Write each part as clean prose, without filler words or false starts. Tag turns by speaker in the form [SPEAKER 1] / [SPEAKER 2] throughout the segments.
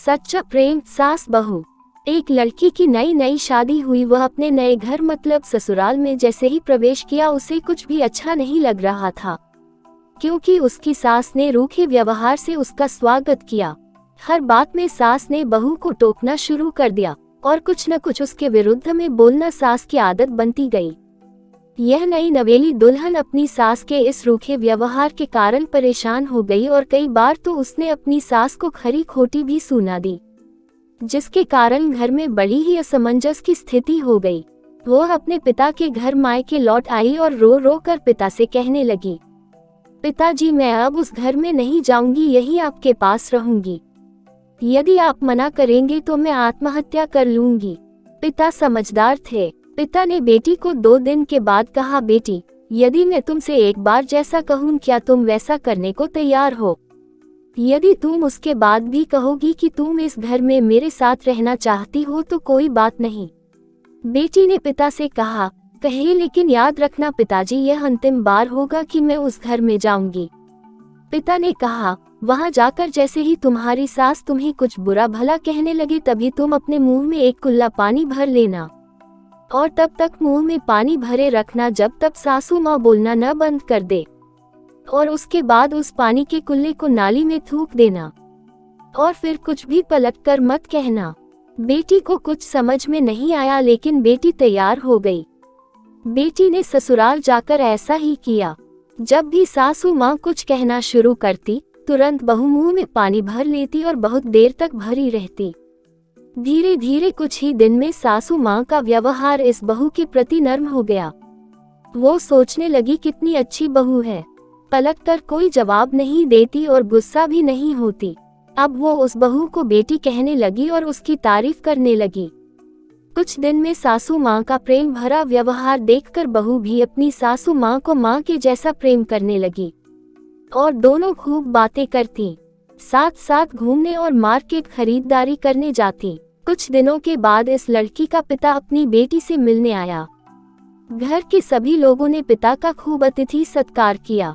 [SPEAKER 1] सच्चा प्रेम। सास बहू। एक लड़की की नई नई शादी हुई। वह अपने नए घर मतलब ससुराल में जैसे ही प्रवेश किया उसे कुछ भी अच्छा नहीं लग रहा था, क्योंकि उसकी सास ने रूखे व्यवहार से उसका स्वागत किया। हर बात में सास ने बहू को टोकना शुरू कर दिया और कुछ न कुछ उसके विरुद्ध में बोलना सास की आदत बनती गई। यह नई नवेली दुल्हन अपनी सास के इस रूखे व्यवहार के कारण परेशान हो गई और कई बार तो उसने अपनी सास को खरी खोटी भी सुना दी, जिसके कारण घर में बड़ी ही असमंजस की स्थिति हो गई। वह अपने पिता के घर मायके लौट आई और रो रो कर पिता से कहने लगी, पिताजी मैं अब उस घर में नहीं जाऊंगी, यही आपके पास रहूंगी। यदि आप मना करेंगे तो मैं आत्महत्या कर लूंगी। पिता समझदार थे। पिता ने बेटी को 2 दिन के बाद कहा, बेटी यदि मैं तुमसे एक बार जैसा कहूँ क्या तुम वैसा करने को तैयार हो? यदि तुम उसके बाद भी कहोगी कि तुम इस घर में मेरे साथ रहना चाहती हो तो कोई बात नहीं। बेटी ने पिता से कहा, कहे लेकिन याद रखना पिताजी यह अंतिम बार होगा कि मैं उस घर में जाऊंगी। पिता ने कहा, वहां जाकर जैसे ही तुम्हारी सास तुम्हें कुछ बुरा भला कहने लगे तभी तुम अपने मुंह में एक कुल्ला पानी भर लेना और तब तक मुंह में पानी भरे रखना जब तक सासू माँ बोलना न बंद कर दे, और उसके बाद उस पानी के कुल्ले को नाली में थूक देना और फिर कुछ भी पलट कर मत कहना। बेटी को कुछ समझ में नहीं आया लेकिन बेटी तैयार हो गई। बेटी ने ससुराल जाकर ऐसा ही किया। जब भी सासू माँ कुछ कहना शुरू करती तुरंत बहू मुंह में पानी भर लेती और बहुत देर तक भरी रहती। धीरे धीरे कुछ ही दिन में सासू माँ का व्यवहार इस बहू के प्रति नर्म हो गया। वो सोचने लगी कितनी अच्छी बहू है, पलट कर कोई जवाब नहीं देती और गुस्सा भी नहीं होती। अब वो उस बहू को बेटी कहने लगी और उसकी तारीफ करने लगी। कुछ दिन में सासू माँ का प्रेम भरा व्यवहार देखकर बहू भी अपनी सासू माँ को माँ के जैसा प्रेम करने लगी और दोनों खूब बातें करती, साथ साथ घूमने और मार्केट खरीदारी करने जाती। कुछ दिनों के बाद इस लड़की का पिता अपनी बेटी से मिलने आया। घर के सभी लोगों ने पिता का खूब अतिथि सत्कार किया।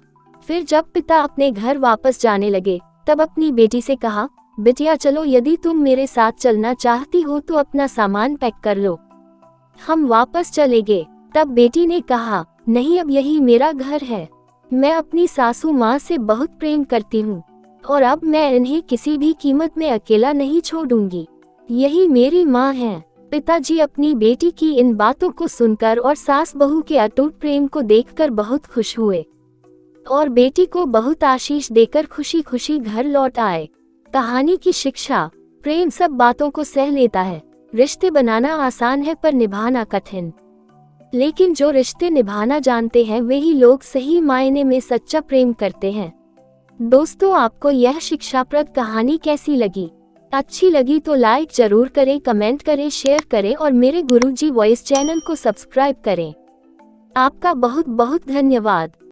[SPEAKER 1] फिर जब पिता अपने घर वापस जाने लगे तब अपनी बेटी से कहा, बिटिया चलो यदि तुम मेरे साथ चलना चाहती हो तो अपना सामान पैक कर लो, हम वापस चलेंगे। तब बेटी ने कहा, नहीं अब यही मेरा घर है, मैं अपनी सासू माँ से बहुत प्रेम करती हूँ और अब मैं इन्हें किसी भी कीमत में अकेला नहीं छोड़ूंगी, यही मेरी माँ है। पिताजी अपनी बेटी की इन बातों को सुनकर और सास बहू के अटूट प्रेम को देखकर बहुत खुश हुए और बेटी को बहुत आशीष देकर खुशी खुशी घर लौट आए। कहानी की शिक्षा, प्रेम सब बातों को सह लेता है। रिश्ते बनाना आसान है पर निभाना कठिन, लेकिन जो रिश्ते निभाना जानते हैं वही लोग सही मायने में सच्चा प्रेम करते हैं। दोस्तों आपको यह शिक्षाप्रद कहानी कैसी लगी? अच्छी लगी तो लाइक जरूर करें, कमेंट करें, शेयर करें और मेरे गुरुजी वॉइस चैनल को सब्सक्राइब करें। आपका बहुत बहुत धन्यवाद।